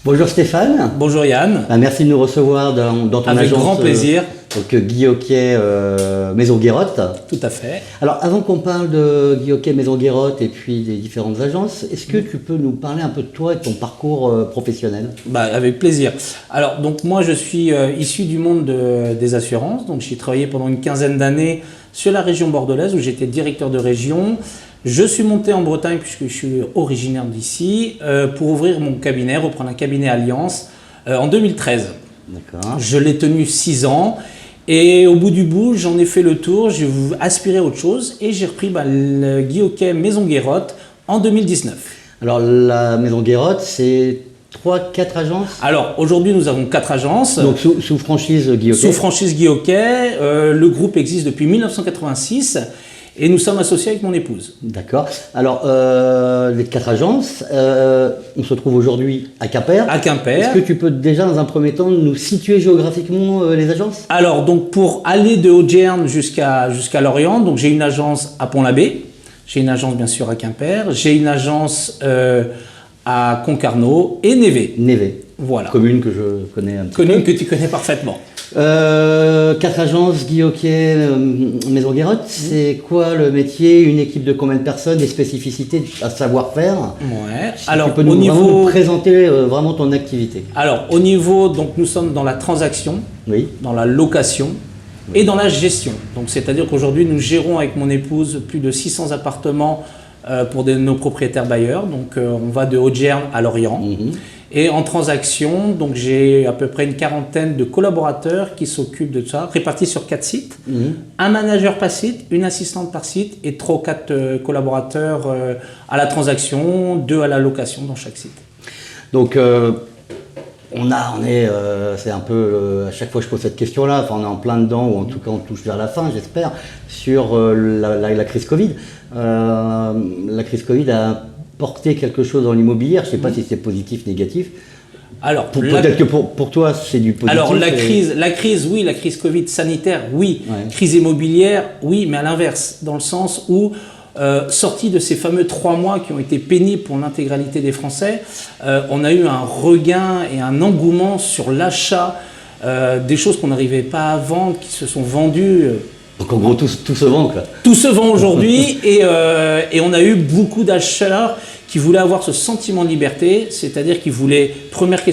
Bonjour Stéphane. Bonjour Yann. Merci de nous recevoir dans ton Avec agence. grand plaisir. Donc Guy Hockey Maison Guérotte. Tout à fait. Alors avant qu'on parle de Guy Hockey Maison Guérotte et puis des différentes agences, est-ce que tu peux nous parler un peu de toi et de ton parcours professionnel? Avec plaisir. Alors donc moi je suis issu du monde des assurances. Donc j'ai travaillé pendant une quinzaine d'années sur la région bordelaise où j'étais directeur de région. Je suis monté en Bretagne puisque je suis originaire d'ici pour ouvrir mon cabinet, reprendre un cabinet Alliance en 2013. D'accord. Je l'ai tenu 6 ans et au bout du bout, j'en ai fait le tour, j'ai aspiré à autre chose et j'ai repris le Guy Hockey Maison Guérotte en 2019. Alors la Maison Guérotte, c'est 3-4 agences? Alors aujourd'hui, nous avons 4 agences. Donc sous franchise Guy Hockey. Sous franchise Guy Hockey. Le groupe existe depuis 1986. Et nous sommes associés avec mon épouse. D'accord. Alors, les 4 agences, on se trouve aujourd'hui à Quimper. À Quimper. Est-ce que tu peux déjà, dans un premier temps, nous situer géographiquement les agences? Alors, donc pour aller de Haute-Gierne jusqu'à Lorient, donc j'ai une agence à Pont-l'Abbé, j'ai une agence bien sûr à Quimper, j'ai une agence à Concarneau et Névé. Névé. Voilà. Commune que je connais un petit peu. Commune que tu connais parfaitement. 4 agences, Guy Hockey, Maison Guérotte, c'est quoi le métier? Une équipe de combien de personnes? Des spécificités à savoir-faire? Ouais. Si Alors, tu peux nous présenter vraiment ton activité. Alors, au niveau, donc nous sommes dans la transaction, oui, dans la location et dans la gestion. Donc, c'est-à-dire qu'aujourd'hui, nous gérons avec mon épouse plus de 600 appartements pour nos propriétaires bailleurs. Donc, on va de Haute-Gierne à Lorient. Et en transaction, donc j'ai à peu près une quarantaine de collaborateurs qui s'occupent de ça, répartis sur 4 sites. Un manager par site, une assistante par site et 3 ou 4 collaborateurs à la transaction, 2 à la location dans chaque site. Donc, c'est un peu, à chaque fois que je pose cette question-là, enfin, on est en plein dedans, ou en tout cas on touche vers la fin, j'espère, sur la crise Covid. La crise Covid a porté quelque chose dans l'immobilier, je ne sais pas si c'est positif, négatif. Alors, peut-être que pour toi c'est du positif. Alors la crise, oui, la crise Covid sanitaire, oui. Ouais. Crise immobilière, oui, mais à l'inverse, dans le sens où sorti de ces fameux 3 mois qui ont été pénibles pour l'intégralité des Français, on a eu un regain et un engouement sur l'achat des choses qu'on n'arrivait pas à vendre, qui se sont vendues. Donc en gros, tout se vend, quoi. Tout se vend aujourd'hui et on a eu beaucoup d'acheteurs qui voulaient avoir ce sentiment de liberté, c'est-à-dire qu'ils voulaient, première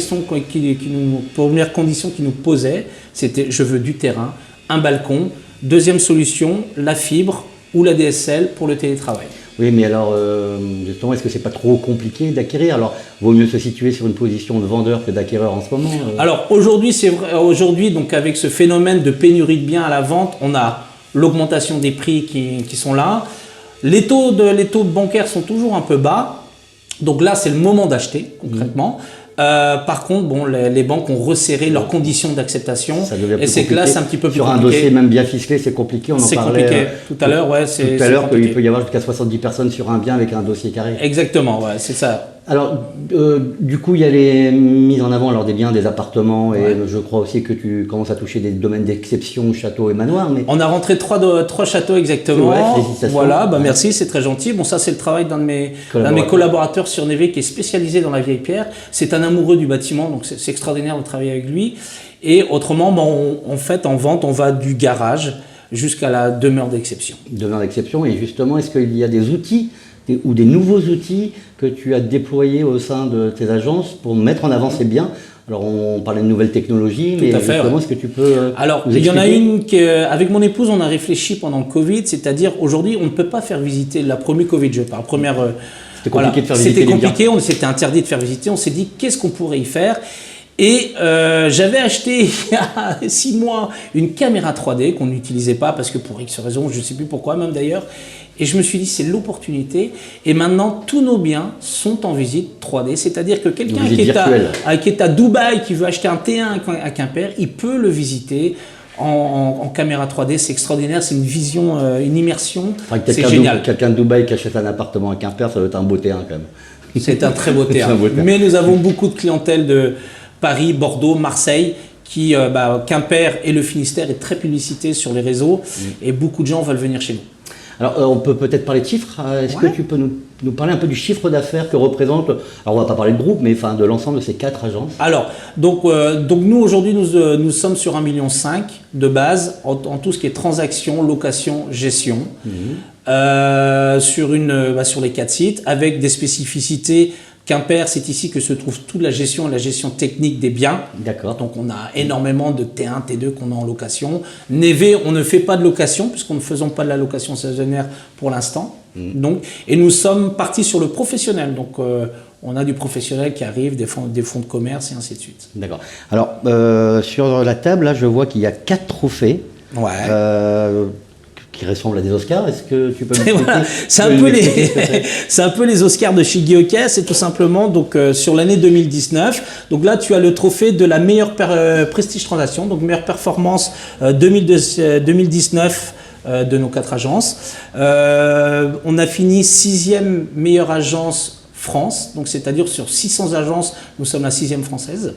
condition qu'ils nous posaient, c'était je veux du terrain, un balcon. Deuxième solution, la fibre ou la DSL pour le télétravail. Oui, mais alors, justement, est-ce que c'est pas trop compliqué d'acquérir? Alors, vaut mieux se situer sur une position de vendeur que d'acquéreur en ce moment. Alors aujourd'hui, c'est vrai. Aujourd'hui, donc avec ce phénomène de pénurie de biens à la vente, on a l'augmentation des prix qui sont là. Les taux bancaires sont toujours un peu bas. Donc là, c'est le moment d'acheter, concrètement. Par contre, bon, les banques ont resserré leurs conditions d'acceptation. Et c'est que là, c'est un petit peu plus compliqué. Sur un dossier même bien ficelé, c'est compliqué. On en parlait. C'est compliqué. Tout à l'heure, ouais. Tout à l'heure, qu'il peut y avoir jusqu'à 70 personnes sur un bien avec un dossier carré. Exactement, ouais, c'est ça. Alors, du coup, il y a les mises en avant des biens, des appartements, et je crois aussi que tu commences à toucher des domaines d'exception, châteaux et manoirs. Mais... On a rentré 3 châteaux exactement. Ouais, félicitations. Voilà, merci, c'est très gentil. Bon, ça, c'est le travail d'un de mes collaborateurs sur Névé qui est spécialisé dans la vieille pierre. C'est un amoureux du bâtiment, donc c'est extraordinaire de travailler avec lui. Et autrement, en fait, en vente, on va du garage jusqu'à la demeure d'exception. Demeure d'exception, et justement, est-ce qu'il y a des outils ou des nouveaux outils que tu as déployés au sein de tes agences pour mettre en avant ces biens? Alors, on parlait de nouvelles technologies, mais justement, est-ce que tu peux Alors, il y en a une qu'avec mon épouse, on a réfléchi pendant le Covid, c'est-à-dire aujourd'hui, on ne peut pas faire visiter la première Covid, je parle. C'était compliqué de faire visiter. C'était compliqué, c'était interdit de faire visiter. On s'est dit, qu'est-ce qu'on pourrait y faire? Et j'avais acheté il y a 6 mois une caméra 3D qu'on n'utilisait pas parce que pour X raisons, je ne sais plus pourquoi même d'ailleurs. Et je me suis dit, c'est l'opportunité. Et maintenant, tous nos biens sont en visite 3D. C'est-à-dire que quelqu'un qui est à Dubaï, qui veut acheter un T1 à Quimper, il peut le visiter en caméra 3D. C'est extraordinaire, c'est une vision, une immersion. C'est génial. Quelqu'un de Dubaï qui achète un appartement à Quimper, ça doit être un beau T1 quand même. C'est un très beau T1. Mais nous avons beaucoup de clientèle de Paris, Bordeaux, Marseille, Quimper et le Finistère est très publicité sur les réseaux et beaucoup de gens veulent venir chez nous. Alors, on peut peut-être parler de chiffres. Est-ce que tu peux nous parler un peu du chiffre d'affaires que représente, alors on va pas parler de groupe, mais enfin de l'ensemble de ces 4 agences? Alors, donc nous aujourd'hui, nous sommes sur 1,5 million de base en tout ce qui est transactions, location, gestion, sur les 4 sites, avec des spécificités. Quimper, c'est ici que se trouve toute la gestion et la gestion technique des biens. D'accord. Donc on a énormément de T1, T2 qu'on a en location. Névé, on ne fait pas de location puisqu'on ne faisons pas de la location saisonnière pour l'instant. Donc, et nous sommes partis sur le professionnel. Donc on a du professionnel qui arrive, des fonds de commerce et ainsi de suite. D'accord. Alors sur la table, là, je vois qu'il y a 4 trophées. Ouais. Qui ressemblent à des Oscars. Est-ce que tu peux m'expliquer? Voilà. C'est un peu les Oscars de Shigioka, c'est tout simplement donc sur l'année 2019. Donc là, tu as le trophée de la meilleure prestige transaction, donc meilleure performance 2019 de nos 4 agences. On a fini 6e meilleure agence France, donc c'est-à-dire sur 600 agences, nous sommes la 6e française.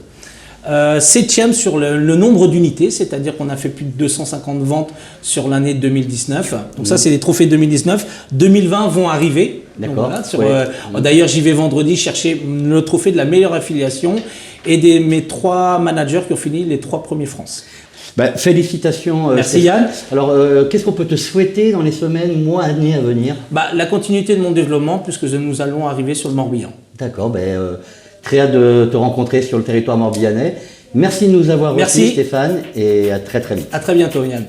7e sur le nombre d'unités, c'est-à-dire qu'on a fait plus de 250 ventes sur l'année 2019. Donc ça, c'est les trophées 2019. 2020 vont arriver. D'accord. Voilà, d'ailleurs, j'y vais vendredi chercher le trophée de la meilleure affiliation et mes 3 managers qui ont fini les 3 premiers France. Félicitations. Merci Yann. Alors, qu'est-ce qu'on peut te souhaiter dans les semaines, mois, années à venir? La continuité de mon développement, puisque nous allons arriver sur le Morbihan. D'accord. Très hâte de te rencontrer sur le territoire morbihanais. Merci de nous avoir reçus, Stéphane, et à très très vite. À très bientôt, Yann.